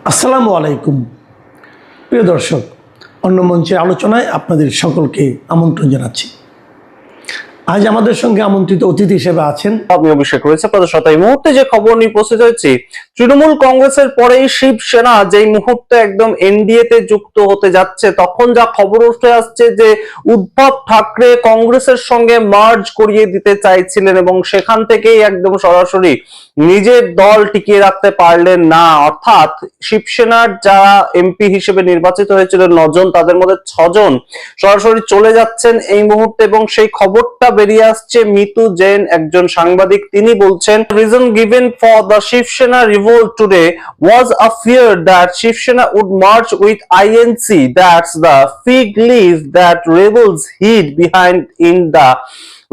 আসসালামু আলাইকুম প্রিয় দর্শক, অন্য মঞ্চের আলোচনায় আপনাদের সকলকে আমন্ত্রণ জানাচ্ছি। আজ আমাদের সঙ্গে আমন্ত্রিত অতিথি হিসেবে আছেন আমি অভিষেক রয়েছে আপনাদের সাথে। এই মুহূর্তে যে খবর নিয়ে উপস্থিত হয়েছি, তৃণমূল কংগ্রেসের পরেই শিবসেনা যেই মুহূর্তে একদম এনডিএ তে যুক্ত হতে যাচ্ছে, তখন যা খবর উঠে আসছে যে উদ্ধব ঠাকরে কংগ্রেসের সঙ্গে মার্জ করিয়ে দিতে চাইছিলেন এবং সেখান থেকেই একদম সরাসরি নিজের দল টিকিয়ে রাখতে পারলেন না। অর্থাৎ শিবসেনার যারা এমপি হিসেবে নির্বাচিত হয়েছিলেন 9 জন, তাদের মধ্যে 6 জন সরাসরি চলে যাচ্ছেন এই মুহূর্তে। এবং সেই খবরটা বেরিয়ে আসছে মিতু জৈন, একজন সাংবাদিক, তিনি বলছেন, reason given for the Shiv Sena revolt today was a fear that Shiv Sena would march with INC. That's the fig leaf that rebels hid behind in the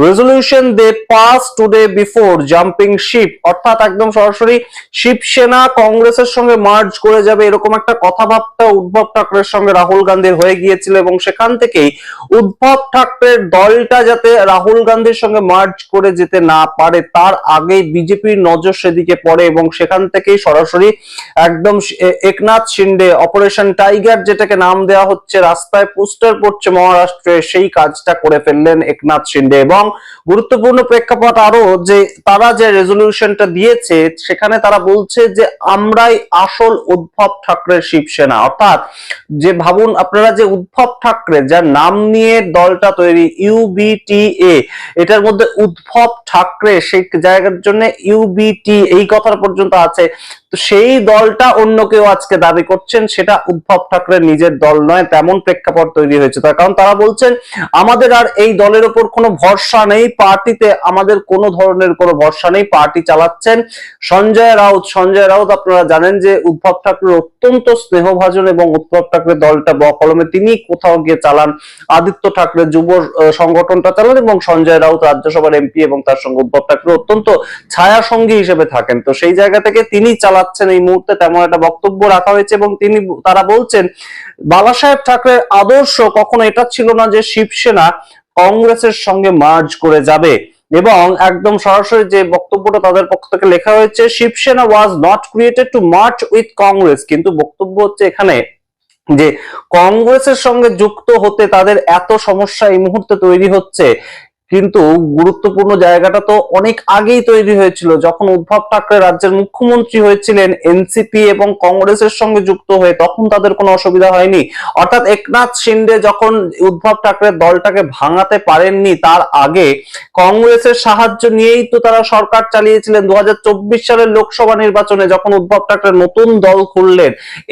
resolution they passed today before jumping ship. অর্থাৎ একদম সরাসরি শিবসেনা কংগ্রেসের সঙ্গে merge করে যাবে, এরকম একটা কথাবার্তা উদ্ধব ঠাকরের সঙ্গে রাহুল গান্ধীর হয়ে গিয়েছিল এবং সেখান থেকেই উদ্ধব ঠাকরের দলটা যাতে রাহুল গান্ধীর সঙ্গে মার্জ করে যেতে না পারে, তার আগেই বিজেপির নজর সেদিকে পড়ে এবং সেখান থেকেই সরাসরি একদম একনাথ শিন্ডে, অপারেশন টাইগার যেটাকে নাম দেওয়া হচ্ছে, রাস্তায় পোস্টার পড়ছে মহারাষ্ট্রে, সেই কাজটা করে ফেললেন একনাথ শিন্ডে। এবং গুরুত্বপূর্ণ প্রেক্ষাপট আরো যে তারা যে রেজলিউশনটা দিয়েছে সেখানে তারা বলছে যে আমরাই আসল উদ্ধব ঠাকরের শিবসেনা। অর্থাৎ যে ভাবুন আপনারা, যে উদ্ধব ঠাকরে যার নাম নিয়ে দলটা তৈরি ইউবিটিএ, এটার মধ্যে উদ্ধব ঠাকরে সেই জায়গার জন্য ইউবিটি এই কথাটা পর্যন্ত আছে। তো সেই দলটা অন্য কেউ আজকে দাবি করছেন সেটা উদ্ধব ঠাকরের নিজের দল নয়, তেমন প্রেক্ষাপট তৈরি হয়েছে। তার কারণ তারা বলছেন আমাদের আর এই দলের উপর কোনো ভরসা নেই, পার্টিতে আমাদের কোনো ধরনের কোনো ভরসা নেই, পার্টি চালাচ্ছেন সঞ্জয় রাউত। সঞ্জয় রাউত আপনারা জানেন যে উদ্ধব ঠাকরের অত্যন্ত স্নেহভাজন এবং উদ্ধব ঠাকরে দলটা বকলমে তিনি কোথাও গিয়ে চালান, আদিত্য ঠাকরে যুব সংগঠনটা চালান এবং সঞ্জয় রাউত রাজ্যসভার এমপি এবং তার সঙ্গে উদ্ধব ঠাকরে অত্যন্ত ছায়া সঙ্গী হিসেবে থাকেন। তো সেই জায়গা থেকে তিনি চালাচ্ছেন এই মুহূর্তে, তেমন একটা বক্তব্য রাখা হয়েছে। এবং তারা বলছেন বালাসাহেব ঠাকরের আদর্শ কখনো এটা ছিল না যে শিবসেনা কংগ্রেসের সঙ্গে মার্জ করে যাবে। এবং একদম সরাসরি যে বক্তব্যটা তাদের পক্ষ থেকে লেখা হয়েছে, Shiv Sena was not created two March with Congress. কিন্তু বক্তব্য হচ্ছে এখানে যে কংগ্রেসের সঙ্গে যুক্ত হতে তাদের এত সমস্যা এই মুহূর্তে তৈরি হচ্ছে, কিন্তু গুরুত্বপূর্ণ জায়গাটা তো অনেক আগেই তৈরি হয়েছিল যখন উদ্ধব ঠাকরে রাজ্যের মুখ্যমন্ত্রী হয়েছিলেন এনসিপি এবং কংগ্রেসের সঙ্গে যুক্ত হয়ে, তখন তাদের কোনো অসুবিধা হয়নি। অর্থাৎ একনাথ শিন্ডে যখন উদ্ধব ঠাকরের দলটাকে ভাঙাতে পারেননি, তার আগে কংগ্রেসের সাহায্য নিয়েই তো তারা সরকার চালিয়েছিলেন। 2024 সালের লোকসভা নির্বাচনে যখন উদ্ধব ঠাকরে নতুন দল খুললেন,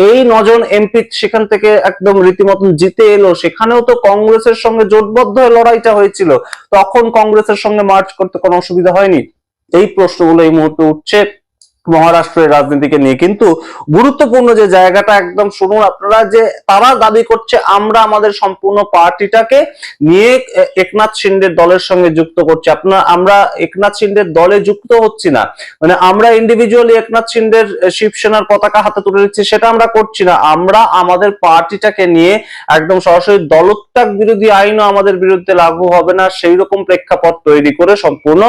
এই 9 জন এমপি সেখান থেকে একদম রীতিমতন জিতে এলো, সেখানেও তো কংগ্রেসের সঙ্গে জোটবদ্ধ হয়ে লড়াইটা হয়েছিল, তখন কংগ্রেসের সঙ্গে মার্চ করতে কোনো অসুবিধা হয়নি। এই প্রশ্নগুলো এই মুহূর্তে উঠছে মহারাষ্ট্রের রাজনীতিকে নিয়ে। কিন্তু গুরুত্বপূর্ণ যে জায়গাটা একদম শুনুন আপনারা, যে তারা দাবি করছে আমরা আমাদের সম্পূর্ণ পার্টিটাকে নিয়ে একনাথ শিন্ডের দলের সঙ্গে যুক্ত করছি। আমরা একনাথ শিন্ডের দলে যুক্ত হচ্ছি না, মানে আমরা ইন্ডিভিজুয়ালি একনাথ শিন্ডের শিবসেনার পতাকা হাতে তুলে নিচ্ছি সেটা আমরা করছি না, আমরা আমাদের পার্টিটাকে নিয়ে একদম সরাসরি দলত্যাগ বিরোধী আইনও আমাদের বিরুদ্ধে লাগু হবে না, সেই রকম প্রেক্ষাপট তৈরি করে সম্পূর্ণ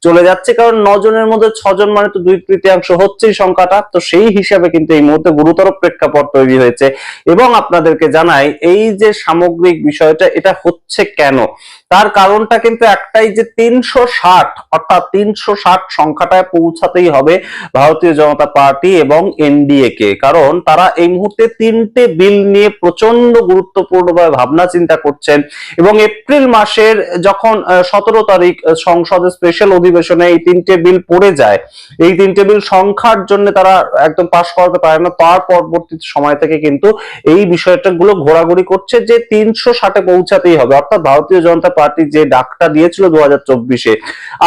চলে যাচ্ছে। কারণ 9 জনের মধ্যে 6 জন মানে তো 2/3 হচ্ছেই সংখ্যাটা। তো সেই হিসাবে কিন্তু এই মুহূর্তে গুরুতর প্রেক্ষাপট তৈরি হয়েছে। এবং আপনাদেরকে জানাই এই যে সামগ্রিক বিষয়টা এটা হচ্ছে কেন, তার কারণটা কিন্তু একটাই, যে 360 অর্থাৎ 360 সংখ্যাটায় পৌঁছাতেই হবে ভারতীয় জনতা পার্টি এবং এনডিএ কে। কারণ তারা এই মুহূর্তে 3টে বিল নিয়ে প্রচন্ড গুরুত্বপূর্ণভাবে ভাবনা চিন্তা করছেন এবং এপ্রিল মাসের যখন 17 তারিখ সংসদে স্পেশাল অধিবেশনে এই 3টে বিল পড়ে যায়, এই 3টে বিল সংখ্যার জন্য তারা একদম পাশ করাতে পারে না। তার পরবর্তী সময় থেকে কিন্তু এই বিষয়টা গুলো ঘোরাঘুরি করছে যে 360-এ পৌঁছাতেই হবে। অর্থাৎ ভারতীয় জনতা পার্টি যে ডাকটা দিয়েছিল 2024-এ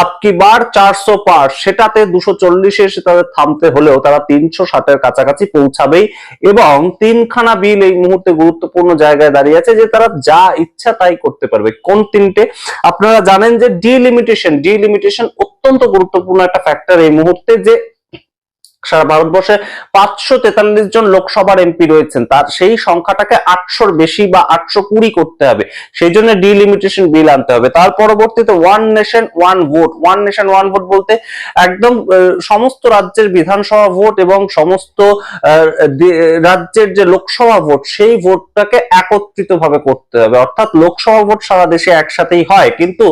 আপকি বার 400 পার, সেটাতে 240-এ এসে তাদের থামতে হলেও তারা 360-এর কাছাকাছি পৌঁছাবেই। এবং 3খানা বিল এই মুহূর্তে গুরুত্বপূর্ণ জায়গায় দাঁড়িয়ে আছে যে তারা যা ইচ্ছা তাই করতে পারবে। কোন 3টে? আপনারা জানেন যে ডিলিমিটেশন অত্যন্ত গুরুত্বপূর্ণ একটা ফ্যাক্টর এই মুহূর্তে, যে সারা ভারতবর্ষে 543 জন লোকসভার এমপি রয়েছেন, তার সেই সংখ্যাটাকে 800-র বেশি বা 820 করতে হবে। সেই জন্য ডিলিমিটেশন বিল আনতে হবে। তার পরবর্তীতে one nation one vote. One nation one vote বলতে একদম সমস্ত রাজ্যের বিধানসভা ভোট এবং সমস্ত রাজ্যের যে লোকসভা ভোট, সেই ভোটটাকে একত্রিত ভাবে করতে হবে। অর্থাৎ লোকসভা ভোট সারা দেশে একসাথেই হয়, কিন্তু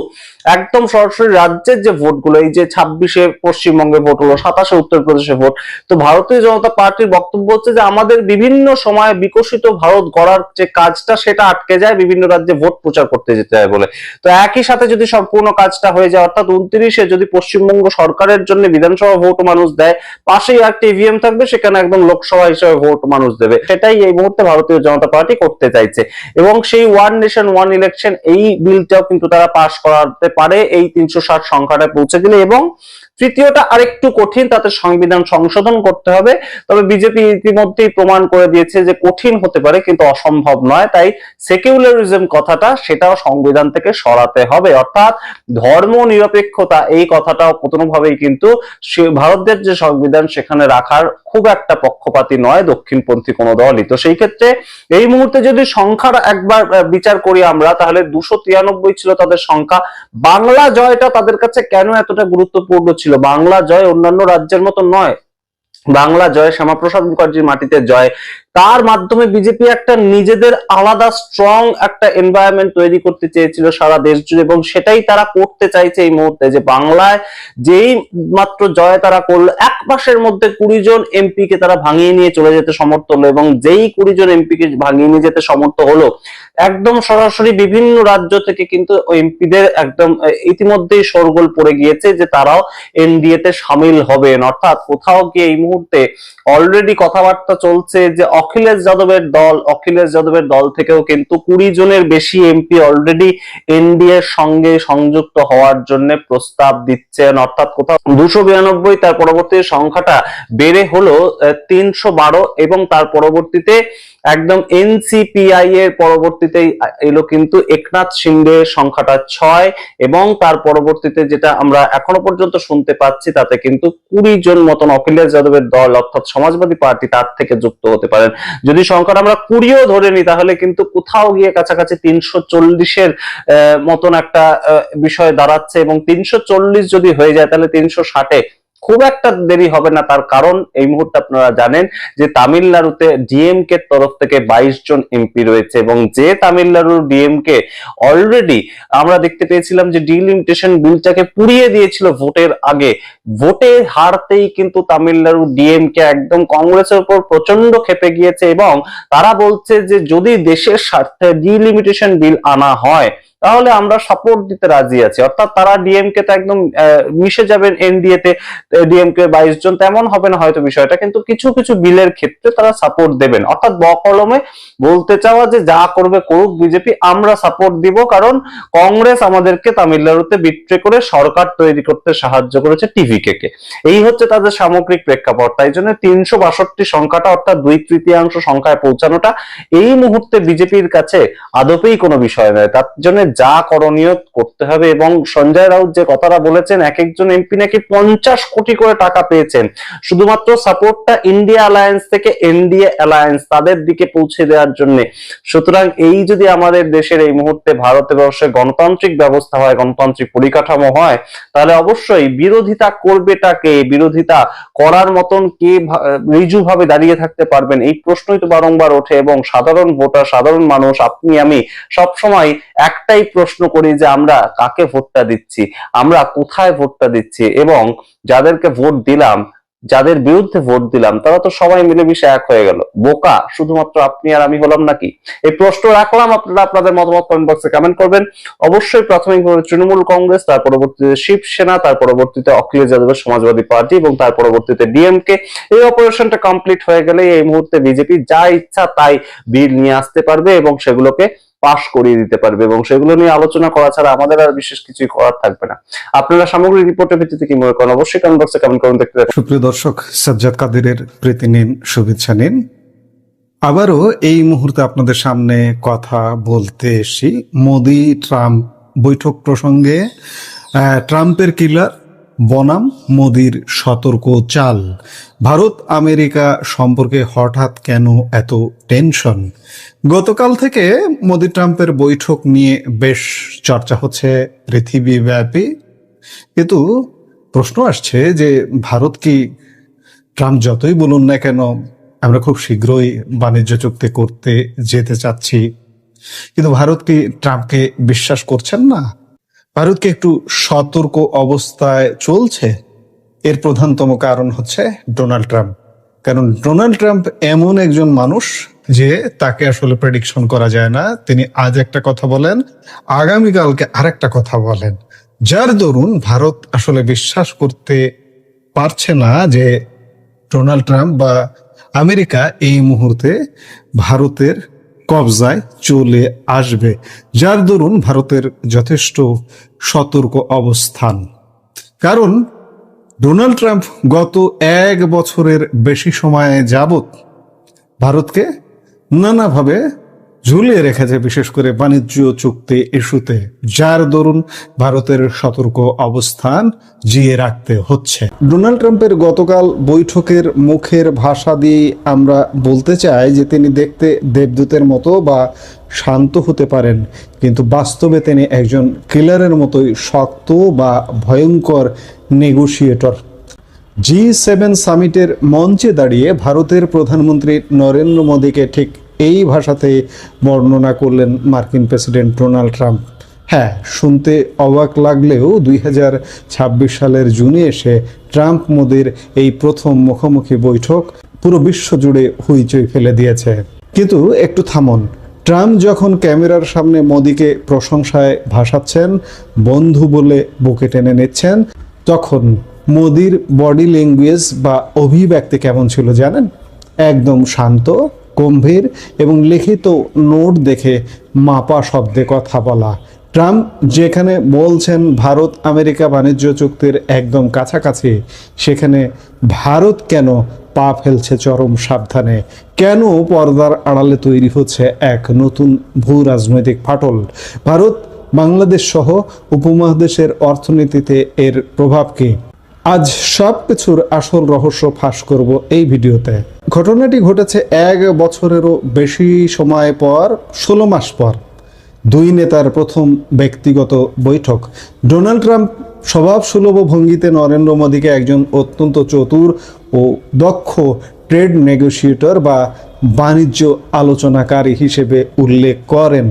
একদম সরাসরি রাজ্যের যে ভোটগুলো, এই যে 26-এ পশ্চিমবঙ্গে ভোট হলো, 27-এ উত্তরপ্রদেশে ভোট, তো ভারতীয় জনতা পার্টির বক্তব্য হচ্ছে যে আমাদের বিভিন্ন সময়ে বিকশিত ভারত গড়ার যে কাজটা সেটা আটকে যায়, বিভিন্ন রাজ্যে ভোট প্রচার করতে যেতে হয় বলে। তো একই সাথে যদি সম্পূর্ণ কাজটা হয়ে যায়, অর্থাৎ 29-এ যদি পশ্চিমবঙ্গ সরকারের জন্য বিধানসভা ভোট মানুষ দেয়, পাশেই একটা ইভিএম থাকবে, সেখানে একদম লোকসভা হিসেবে ভোট মানুষ দেবে। সেটাই এই মুহূর্তে ভারতীয় জনতা পার্টি করতে চাইছে, এবং সেই ওয়ান নেশন ওয়ান ইলেকশন এই বিলটাও কিন্তু তারা পাশ করাতে পারে এই 360 সংখ্যাটা পৌঁছে গেলে। এবং তৃতীয়টা আরেকটু কঠিন, তাতে সংবিধান সংশোধন করতে হবে। তবে বিজেপি ইতিমধ্যেই প্রমাণ করে দিয়েছে যে কঠিন হতে পারে কিন্তু অসম্ভব নয়। তাই সেকুলারিজম কথাটা সেটাও সংবিধান থেকে সরাতে হবে, অর্থাৎ ধর্ম নিরপেক্ষতা এই কথাটাও কোনোভাবেই কিন্তু ভারতের যে সংবিধান সেখানে রাখার খুব একটা পক্ষপাতী নয় দক্ষিণপন্থী কোনো দলই। তো সেই ক্ষেত্রে এই মুহূর্তে যদি সংখ্যার একবার বিচার করি আমরা, তাহলে 293 ছিল তাদের সংখ্যা। বাংলা জয়টা তাদের কাছে কেন এতটা গুরুত্বপূর্ণ ছিল? বাংলা জয় অন্যান্য রাজ্যের মতো নয়, বাংলা জয় শ্যামাপ্রসাদ মুখার্জির মাটিতে জয়। তার মাধ্যমে বিজেপি একটা নিজেদের আলাদা স্ট্রং একটা এনভায়রনমেন্ট তৈরি করতে চেয়েছিল সারা দেশ জুড়ে, এবং সেটাই তারা করতে চাইছে এই মুহূর্তে। যে বাংলায় যেই মাত্র জয় তারা করলো, এক মাসের মধ্যে 20 জন এমপি কে তারা ভাঙিয়ে নিয়ে চলে যেতে সমর্থ হলো, এবং যেই 20 জন এমপি কে ভাঙিয়ে নিয়ে যেতে সমর্থ হলো, একদম সরাসরি বিভিন্ন রাজ্য থেকে কিন্তু এমপিদের একদম ইতিমধ্যেই শোরগোল পড়ে গিয়েছে যে তারাও এনডিএ তে সামিল হবেন। অর্থাৎ কোথাও গিয়ে এই মুহূর্তে অলরেডি কথাবার্তা চলছে যে অখিলেশ যাদবের দল থেকেও কিন্তু 20 জনের বেশি এমপি অলরেডি এনডিএ এর সঙ্গে সংযুক্ত হওয়ার জন্য প্রস্তাব দিচ্ছেন। অর্থাৎ কোথাও 292, তার পরবর্তী সংখ্যাটা বেড়ে হলো 312, এবং তার পরবর্তীতে একদম এনসিপিআই এর পরবর্তীতে এলো কিন্তু একনাথ শিন্ডে সংখ্যাটা 6, এবং তার পরবর্তীতে যেটা আমরা এখনো পর্যন্ত শুনতে পাচ্ছি তাতে কিন্তু 20 জন মতন অখিলেশ যাদবের দল অর্থাৎ সমাজবাদী পার্টি তার থেকে যুক্ত হতে পারেন। যদি সংখ্যাটা আমরা 20ও ধরে নিই, তাহলে কিন্তু কোথাও গিয়ে কাছাকাছি 340-এর মতন একটা বিষয় দাঁড়াচ্ছে, এবং 340 যদি হয়ে যায় তাহলে 360-এ খুব একটা দেরি হবে না। তার কারণ এই মুহূর্তে আপনারা জানেন যে তামিলনাড়ুতে ডিএমকে তরফ থেকে 22 জন এমপি রয়েছে, এবং যে তামিলনাড়ুর ডিএমকে অলরেডি আমরা দেখতে পেয়েছিলাম যে ডিলিমিটেশন বিলটাকে পুড়িয়ে দিয়েছিল ভোটের আগে। ভোটে হারতেই কিন্তু তামিলনাড়ু ডিএমকে একদম কংগ্রেসের উপর প্রচন্ড ক্ষেপে গিয়েছে, এবং তারা বলছে যে যদি দেশের স্বার্থে ডিলিমিটেশন বিল আনা হয় তাহলে আমরা সাপোর্ট দিতে রাজি আছি। অর্থাৎ তারা ডিএমকে তে একদম মিশে যাবেন এনডিএ তে, ডিএমকে 22 জন, তেমন হবে না হয়তো বিষয়টা, কিন্তু কিছু কিছু বিলের ক্ষেত্রে তারা সাপোর্ট দেবেন। অর্থাৎ বকলমে বলতে চাওয়া যে যা করবে করুক বিজেপি, আমরা সাপোর্ট দিব, কারণ কংগ্রেস আমাদেরকে তামিলনাড়ুতে বিট্রে করে সরকার তৈরি করতে সাহায্য করেছে টিভিকে কে। এই হচ্ছে তাদের সামগ্রিক প্রেক্ষাপট। তাই জন্য 362 সংখ্যাটা অর্থাৎ 2/3 সংখ্যায় পৌঁছানোটা এই মুহূর্তে বিজেপির কাছে আদপেই কোনো বিষয় নয়। তার জন্য যা করণীয় করতে হবে। এবং সঞ্জয় রাউত যে কথাটা বলেছেন, এক একজন এমপি নাকি 50 কোটি করে টাকা পেয়েছেন শুধুমাত্র সাপোর্টটা ইন্ডিয়া অ্যালায়েন্স থেকে এনডিএ অ্যালায়েন্স তাদের দিকে পৌঁছে দেওয়ার জন্য। সুতরাং এই যদি আমাদের দেশের এই মুহূর্তে ভারতবর্ষে গণতান্ত্রিক ব্যবস্থা হয়, গণতান্ত্রিক পরিকাঠামো হয়, তাহলে অবশ্যই বিরোধিতা করবেটাকে, বিরোধিতা করার মতন কে ঋজুভাবে দাঁড়িয়ে থাকতে পারবেন, এই প্রশ্নই তো বারংবার ওঠে। এবং সাধারণ ভোটার, সাধারণ মানুষ, আপনি আমি সবসময় একটাই প্রশ্ন করি যে আমরা কাকে ভোটটা দিচ্ছি, আমরা কোথায় ভোটটা দিচ্ছি, এবং যাদেরকে ভোট দিলাম, যাদের বিরুদ্ধে ভোট দিলাম, তারা তো সবাই মিলেমিশে এক হয়ে গেল। বোকা শুধুমাত্র আপনি আর আমি হলাম নাকি? এই প্রশ্ন রাখলাম, আপনারা আপনাদের মতামত কমেন্ট বক্সে কমেন্ট করবেন। অবশ্যই প্রাথমিকভাবে তৃণমূল কংগ্রেস, তার পরবর্তীতে শিবসেনা, তার পরবর্তীতে অখিলেশ যাদবের সমাজবাদী পার্টি, এবং তার পরবর্তীতে ডিএমকে। এই অপারেশনটা কমপ্লিট হয়ে গেলে এই মুহূর্তে বিজেপি যা ইচ্ছা তাই বিল নিয়ে আসতে পারবে এবং সেগুলোকে পাশ করিয়ে দিতে পারবে, এবং সেগুলো নিয়ে আলোচনা করা ছাড়া আমাদের আর বিশেষ কিছুই করার থাকবে না। আপনারা সামগ্রিক রিপোর্টের ভিত্তিতে কি মনে করেন অবশ্যই কমেন্ট বক্সে কমেন্ট করুন। দেখতে সুপ্রিয় দর্শক, সাজ্জাদ কাদেরের প্রীতি নিন, শুভেচ্ছা নিন। আবারও এই মুহূর্তে আপনাদের সামনে কথা বলতে এসেছি মোদি ট্রাম্প বৈঠক প্রসঙ্গে। ট্রাম্পের কিলার বনাম মোদির সতর্ক চাল। ভারত আমেরিকা সম্পর্কে হঠাৎ কেন এত টেনশন? গতকাল থেকে মোদি ট্রাম্পের বৈঠক নিয়ে বেশ চর্চা হচ্ছে পৃথিবীব্যাপী, কিন্তু প্রশ্ন আসছে যে ভারত কি, ট্রাম্প যতই বলুন না কেন আমরা খুব শীঘ্রই বাণিজ্য চুক্তি করতে যেতে চাচ্ছি, কিন্তু ভারত কি ট্রাম্পকে বিশ্বাস করছেন না? ভারত কি একটু সতর্ক অবস্থায় চলছে? এর প্রধানতম কারণ হচ্ছে ডোনাল্ড ট্রাম্প। কারণ ডোনাল্ড ট্রাম্প এমন একজন মানুষ যে তাকে আসলে প্রেডিকশন করা যায় না। তিনি আজ একটা কথা বলেন, আগামীকালকে আরেকটা কথা বলেন, যার দরুন ভারত আসলে বিশ্বাস করতে পারছে না যে ডোনাল্ড ট্রাম্প বা আমেরিকা এই মুহূর্তে ভারতের কবজায় চলে আসবে, যার দরুন ভারতের যথেষ্ট সতর্ক অবস্থান। কারণ ডোনাল্ড ট্রাম্প গত 1 বছরের বেশি সময়ে যাবত ভারতকে নানাভাবে ঝুলিয়ে রেখেছে, বিশেষ করে বাণিজ্য চুক্তি ইস্যুতে, যার দরুন ভারতের সতর্ক অবস্থান জিয়ে রাখতে হচ্ছে। ডোনাল্ড ট্রাম্পের গতকাল বৈঠকের মুখের ভাষা দিয়ে আমরা বলতে চাই যে তিনি দেখতে দেবদূতের মতো বা শান্ত হতে পারেন, কিন্তু বাস্তবে তিনি একজন কিলারের মতোই শক্ত বা ভয়ঙ্কর নেগোশিয়েটর। G7 সামিটের মঞ্চে দাঁড়িয়ে ভারতের প্রধানমন্ত্রী নরেন্দ্র মোদীকে ঠিক এই ভাষাতে বর্ণনা করলেন মার্কিন প্রেসিডেন্ট ডোনাল্ড ট্রাম্প। হ্যাঁ, শুনতে অবাক লাগলেও 2026 সালের জুনে এসে ট্রাম্প মোদির এই প্রথম মুখোমুখি বৈঠক পুরো বিশ্ব জুড়ে হইচই ফেলে দিয়েছে। কিন্তু একটু থামুন, ট্রাম্প যখন ক্যামেরার সামনে মোদিকে প্রশংসায় ভাসাচ্ছেন, বন্ধু বলে বুকে টেনে নিচ্ছেন, তখন মোদির বডি ল্যাঙ্গুয়েজ বা অভিব্যক্তি কেমন ছিল জানেন? একদম শান্ত, গম্ভীর এবং লিখিত নোট দেখে মাপা শব্দে কথা বলা। ট্রাম্প যেখানে বলছেন ভারত আমেরিকা বাণিজ্য চুক্তির একদম কাছাকাছি, সেখানে ভারত কেন পা ফেলছে চরম সাবধানে? কেন পর্দার আড়ালে তৈরি হচ্ছে এক নতুন ভূ রাজনৈতিক ফাটল? ভারত বাংলাদেশ সহ উপমহাদেশের অর্থনীতিতে এর প্রভাব কি? আজ সব কিছুর আসল রহস্য ফাঁস করব এই ভিডিওতে। ঘটনাটি ঘটেছে 1 বছরেরও বেশি সময় পর, 16 মাস পর দুই নেতার প্রথম ব্যক্তিগত বৈঠক। ডোনাল্ড ট্রাম্প স্বভাবসুলভ ভঙ্গিতে নরেন্দ্র মোদীকে একজন অত্যন্ত চতুর ও দক্ষ ট্রেড নেগোশিয়েটর বা বাণিজ্য আলোচনাকারী হিসেবে উল্লেখ করেন।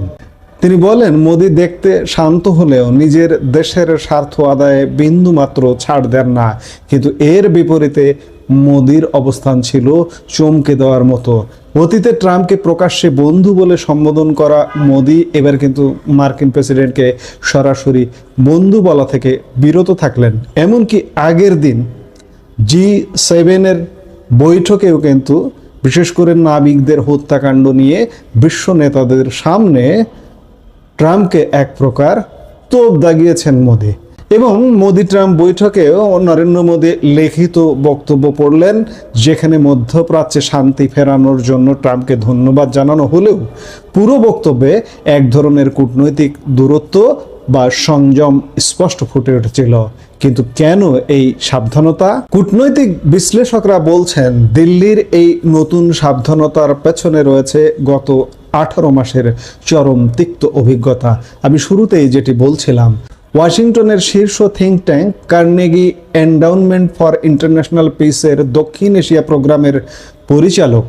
তিনি বলেন, মোদি দেখতে শান্ত হলেও নিজের দেশের স্বার্থ আদায়ে বিন্দুমাত্র ছাড় দেন না, কিন্তু এর বিপরীতে মোদির অবস্থান ছিল চমকে দেওয়ার মতো। অতীতে ট্রাম্পকে প্রকাশ্যে বন্ধু বলে সম্বোধন করা মোদি এবার কিন্তু মার্কিন প্রেসিডেন্টকে সরাসরি বন্ধু বলা থেকে বিরত থাকলেন। এমনকি আগের দিন G7 বৈঠকেও কিন্তু বিশেষ করে নাবিকদের হত্যাকাণ্ড নিয়ে বিশ্ব নেতাদের সামনে ট্রাম্পকে এক প্রকার তোপ দাগিয়েছেন মোদি। এবং মোদি ট্রাম্প বৈঠকেও নরেন্দ্র মোদি লিখিত বক্তব্য পড়লেন, যেখানে মধ্যপ্রাচ্যে শান্তি ফেরানোর জন্য ট্রাম্পকে ধন্যবাদ জানানো হলেও পুরো বক্তব্যে এক ধরনের কূটনৈতিক দূরত্ব বা সংযম স্পষ্ট ফুটে উঠেছিল। কিন্তু কেন এই সাবধানতা? কূটনৈতিক বিশ্লেষকরা বলছেন, দিল্লির এই নতুন সাবধানতার পেছনে রয়েছে গত 18 মাসের চরম তিক্ত অভিজ্ঞতা। আমি শুরুতেই যেটি বলছিলাম, ওয়াশিংটনের শীর্ষ think tank Carnegie এন্ডাউনমেন্ট for international পিসের দক্ষিণ এশিয়া প্রোগ্রামের পরিচালক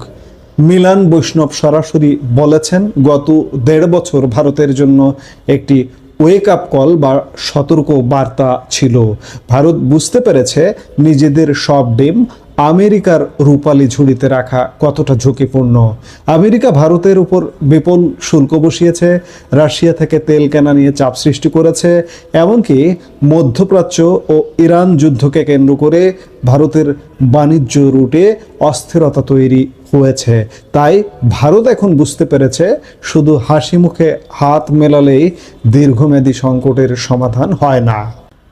মিলান বৈষ্ণব সরাসরি বলেছেন, গত 1.5 বছর ভারতের জন্য একটি ওয়েক আপ কল বা সতর্ক বার্তা ছিল। ভারত বুঝতে পেরেছে নিজেদের সব ডিম আমেরিকার রূপালী ঝুড়িতে রাখা কতটা ঝুঁকিপূর্ণ। আমেরিকা ভারতের উপর বিপুল শুল্ক বসিয়েছে, রাশিয়া থেকে তেল কেনা নিয়ে চাপ সৃষ্টি করেছে, এমনকি মধ্যপ্রাচ্য ও ইরান যুদ্ধকে কেন্দ্র করে ভারতের বাণিজ্য রুটে অস্থিরতা তৈরি হয়েছে। তাই ভারত এখন বুঝতে পেরেছে শুধু হাসি মুখে হাত মেলালেই দীর্ঘমেয়াদী সংকটের সমাধান হয় না।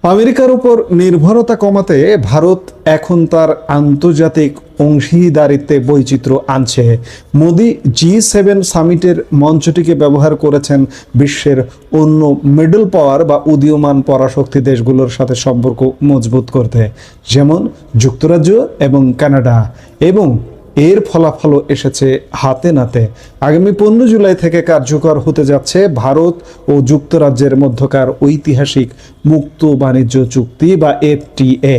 আমেরিকার উপর নির্ভরতা কমাতে ভারত এখন তার আন্তর্জাতিক অংশীদারিত্বে বৈচিত্র্য আনছে। মোদি G7 সামিটের মঞ্চটিকে ব্যবহার করেছেন বিশ্বের অন্য মিডল পাওয়ার বা উদীয়মান পরাশক্তি দেশগুলোর সাথে সম্পর্ক মজবুত করতে, যেমন যুক্তরাজ্য এবং কানাডা, এবং এর ফলাফলও এসেছে হাতে নাতে। আগামী 15 জুলাই থেকে কার্যকর হতে যাচ্ছে ভারত ও যুক্তরাজ্যের মধ্যকার ঐতিহাসিক মুক্ত বাণিজ্য চুক্তি বা FTA।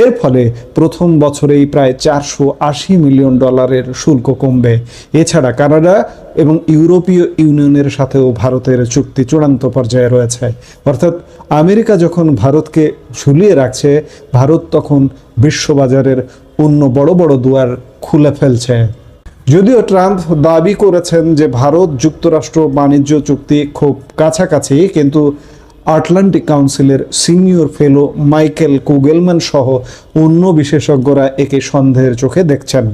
এর ফলে প্রথম বছরেই প্রায় $480 মিলিয়ন শুল্ক কমবে। এছাড়া কানাডা এবং ইউরোপীয় ইউনিয়নের সাথেও ভারতের চুক্তি চূড়ান্ত পর্যায়ে রয়েছে। অর্থাৎ আমেরিকা যখন ভারতকে ঝুলিয়ে রাখছে, ভারত তখন বিশ্ববাজারের অন্য বড় বড় দুয়ার খুলে ফেলছে। যদিও ট্রাম্প দাবি করেছেন যে ভারত যুক্তরাষ্ট্র বাণিজ্য চুক্তি খুব কাছাকাছি, কিন্তু আটলান্টিক কাউন্সিলের সিনিয়র ফেলো মাইকেল কুগেলম্যান সহ অন্য বিশেষজ্ঞরা একে সন্দেহের চোখে দেখছেন।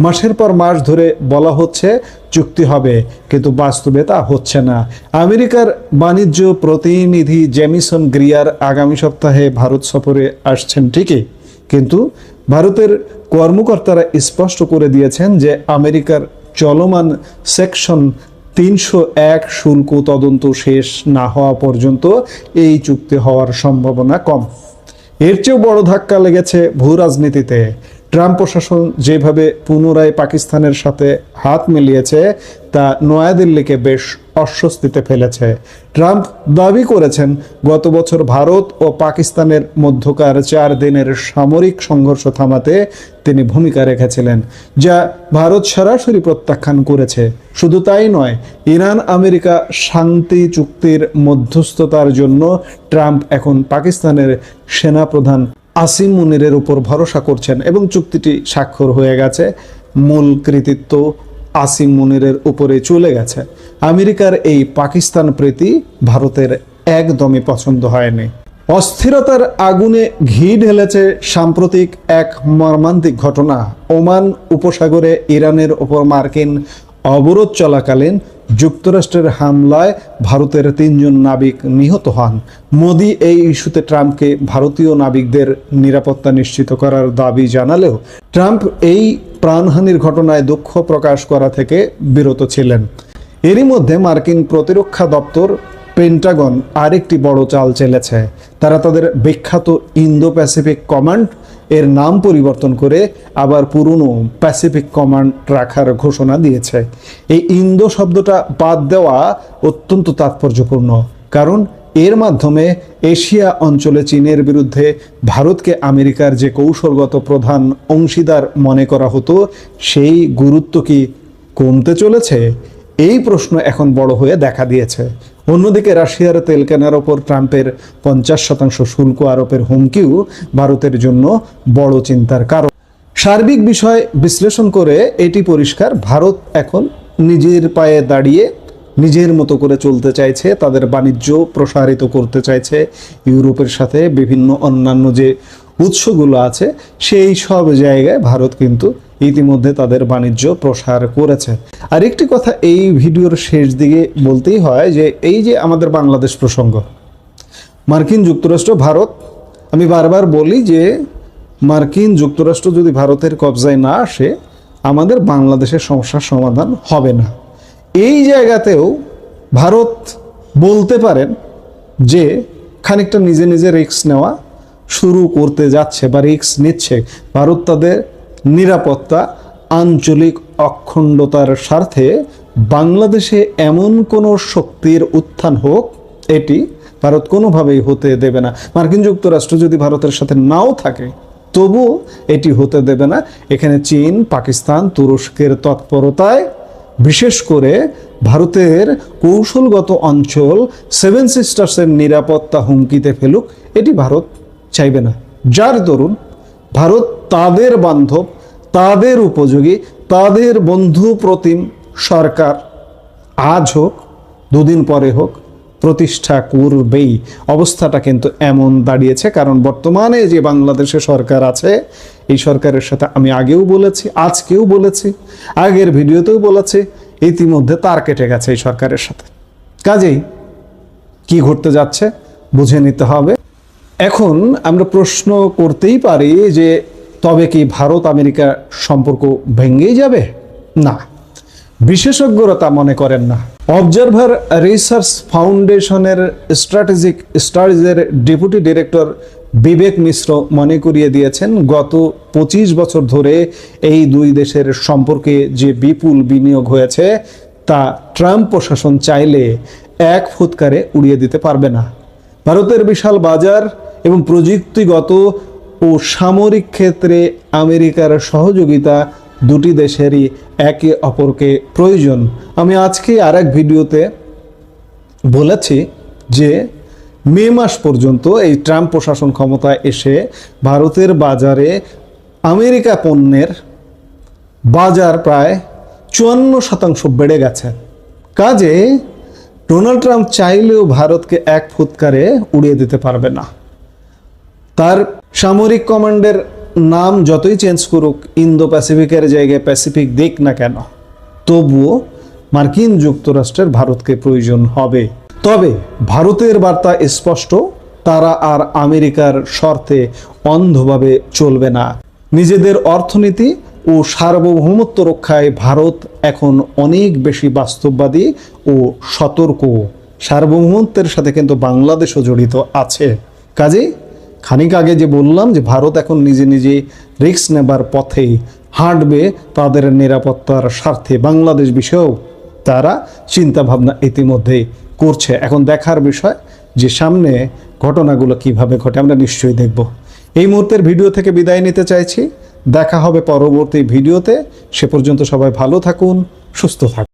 মাসের পর মাস ধরে বলা হচ্ছে চুক্তি হবে, কিন্তু বাস্তবে তা হচ্ছে না। আমেরিকার বাণিজ্য প্রতিনিধি জেমিসন গ্রিয়ার আগামী সপ্তাহে ভারত সফরে আসছেন ঠিকই, কিন্তু ভারতের কর্মকর্তারা স্পষ্ট করে দিয়েছেন যে আমেরিকার চলমান সেকশন 301 শুল্ক তদন্ত শেষ না হওয়া পর্যন্ত এই চুক্তি হওয়ার সম্ভাবনা কম। এর চেয়েও বড় ধাক্কা লেগেছে ভূ রাজনীতিতে। ট্রাম্প প্রশাসন যেভাবে পুনরায় পাকিস্তানের সাথে হাত মিলিয়েছে তা নয়াদিল্লিকে বেশ অস্বস্তিতে ফেলেছে। ট্রাম্প দাবি করেছেন গত বছর ভারত ও পাকিস্তানের মধ্যকার 4 দিনের সামরিক সংঘর্ষ থামাতে তিনি ভূমিকা রেখেছিলেন, যা ভারত সরাসরি প্রত্যাখ্যান করেছে। শুধু তাই নয়, ইরান আমেরিকা শান্তি চুক্তির মধ্যস্থতার জন্য ট্রাম্প এখন পাকিস্তানের সেনাপ্রধান আসিম মুনিরের উপর ভরসা করছেন এবং চুক্তিটি স্বাক্ষর হয়ে গেছে। মূল কৃতিত্ব আসিম মুনিরের উপরে চলে গেছে। আমেরিকার এই পাকিস্তান প্রীতি ভারতের একদমই পছন্দ হয়নি। অস্থিরতার আগুনে ঘি ঢেলেছে সাম্প্রতিক এক মর্মান্তিক ঘটনা। ওমান উপসাগরে ইরানের ওপর মার্কিন অবরোধ চলাকালীন যুক্তরাষ্ট্রের হামলায় ভারতের 3 জন নাবিক নিহত হন। মোদি এই ইস্যুতে ট্রাম্পকে ভারতীয় নাবিকদের নিরাপত্তা নিশ্চিত করার দাবি জানালেও ট্রাম্প এই প্রাণহানির ঘটনায় দুঃখ প্রকাশ করা থেকে বিরত ছিলেন। এরই মধ্যে মার্কিন প্রতিরক্ষা দপ্তর পেন্টাগন আরেকটি বড় চাল চেলেছে। তারা তাদের বিখ্যাত ইন্দো প্যাসিফিক কমান্ড এর নাম পরিবর্তন করে আবার পুরনো প্যাসিফিক কমান্ড রাখার ঘোষণা দিয়েছে। এই ইন্দো শব্দটা বাদ দেওয়া অত্যন্ত তাৎপর্যপূর্ণ, কারণ এর মাধ্যমে এশিয়া অঞ্চলে চীনের বিরুদ্ধে ভারতকে আমেরিকার যে কৌশলগত প্রধান অংশীদার মনে করা হতো, সেই গুরুত্ব কি কমতে চলেছে? এই প্রশ্ন এখন বড় হয়ে দেখা দিয়েছে। অন্যদিকে রাশিয়ার তেল কেনার ওপর ট্রাম্পের 50% শুল্ক আরোপের হুমকিও ভারতের জন্য বড় চিন্তার কারণ। সার্বিক বিষয় বিশ্লেষণ করে এটি পরিষ্কার, ভারত এখন নিজের পায়ে দাঁড়িয়ে নিজের মতো করে চলতে চাইছে, তাদের বাণিজ্য প্রসারিত করতে চাইছে। ইউরোপের সাথে বিভিন্ন অন্যান্য যে উৎসগুলো আছে সেই সব জায়গায় ভারত কিন্তু ইতিমধ্যে তাদের বাণিজ্য প্রসার করেছে। আর একটি কথা এই ভিডিওর শেষ দিকে বলতেই হয় যে এই যে আমাদের বাংলাদেশ প্রসঙ্গ, মার্কিন যুক্তরাষ্ট্র ভারত, আমি বারবার বলি যে মার্কিন যুক্তরাষ্ট্র যদি ভারতের কবজায় না আসে আমাদের বাংলাদেশের সমস্যার সমাধান হবে না। এই জায়গাতেও ভারত বলতে পারেন যে খানিকটা নিজে নিজে রিস্ক নেওয়া শুরু করতে যাচ্ছে বা রিস্ক নিচ্ছে। ভারত তাদের নিরাপত্তা, আঞ্চলিক অখণ্ডতার স্বার্থে বাংলাদেশে এমন কোনো শক্তির উত্থান হোক, এটি ভারত কোনোভাবেই হতে দেবে না। মার্কিন যুক্তরাষ্ট্র যদি ভারতের সাথে নাও থাকে তবুও এটি হতে দেবে না। এখানে চীন, পাকিস্তান, তুরস্কের তৎপরতায় বিশেষ করে ভারতের কৌশলগত অঞ্চল 7 সিস্টার্সের নিরাপত্তা হুমকিতে ফেলুক, এটি ভারত চাইবে না। যার দরুন ভারত তাদের বান্ধব, তাদের উপযোগী, তাদের বন্ধু প্রতিম সরকার আজ হোক 2 দিন পরে হোক প্রতিষ্ঠা করবেই। অবস্থাটা কিন্তু এমন দাঁড়িয়েছে, কারণ বর্তমানে যে বাংলাদেশে সরকার আছে এই সরকারের সাথে আমি আগেও বলেছি, আজকেও বলেছি, আগের ভিডিওতেও বলেছি, ইতিমধ্যে তার কেটে গেছে এই সরকারের সাথে। কাজেই কি ঘটতে যাচ্ছে বুঝে নিতে হবে। এখন আমরা প্রশ্ন করতেই পারি যে তবে কি ভারত আমেরিকা সম্পর্ক ভেঙেই যাবে? না, বিশেষজ্ঞরা তা মনে করেন না। অবজারভার রিসার্চ ফাউন্ডেশনের স্ট্র্যাটেজিক স্টাডিজের ডেপুটি ডিরেক্টর বিবেক মিশ্র মনে করিয়ে দিয়েছেন, গত 25 বছর ধরে এই দুই দেশের সম্পর্কে যে বিপুল বিনিয়োগ হয়েছে তা ট্রাম্প প্রশাসন চাইলে এক ফুৎকারে উড়িয়ে দিতে পারবে না। ভারতের বিশাল বাজার এবং প্রযুক্তিগত ও সামরিক ক্ষেত্রে আমেরিকার সহযোগিতা দুটি দেশেরই একে অপরকে প্রয়োজন। আমি আজকে আরেক ভিডিওতে বলেছি যে মে মাস পর্যন্ত এই ট্রাম্প প্রশাসন ক্ষমতায় এসে ভারতের বাজারে আমেরিকা পণ্যের বাজার প্রায় 54% বেড়ে গেছে। কাজে ডোনাল্ড ট্রাম্প চাইলেও ভারতকে এক ফুৎকারে উড়িয়ে দিতে পারবে না। তার সামরিক কমান্ডের নাম যতই চেঞ্জ করুক, ইন্দো প্যাসিফিকের জায়গায় প্যাসিফিক দিক না কেন, তবুও মার্কিন যুক্তরাষ্ট্রের ভারতকে প্রয়োজন হবে। তবে ভারতের বার্তা স্পষ্ট, তারা আর আমেরিকার শর্তে অন্ধভাবে চলবে না। নিজেদের অর্থনীতি ও সার্বভৌমত্ব রক্ষায় ভারত এখন অনেক বেশি বাস্তববাদী ও সতর্ক। সার্বভৌমত্বের সাথে কিন্তু বাংলাদেশও জড়িত আছে। কাজেই খানিক আগে যে বললাম যে ভারত এখন নিজে নিজে রিস্ক নেবার পথেই হাঁটবে তাদের নিরাপত্তার স্বার্থে, বাংলাদেশ বিষয়েও তারা চিন্তাভাবনা ইতিমধ্যেই করছে। এখন দেখার বিষয় যে সামনে ঘটনাগুলো কিভাবে ঘটে, আমরা নিশ্চয়ই দেখব। এই মুহূর্তের ভিডিও থেকে বিদায় নিতে চাইছি। দেখা হবে পরবর্তী ভিডিওতে। সে পর্যন্ত সবাই ভালো থাকুন, সুস্থ থাকুন।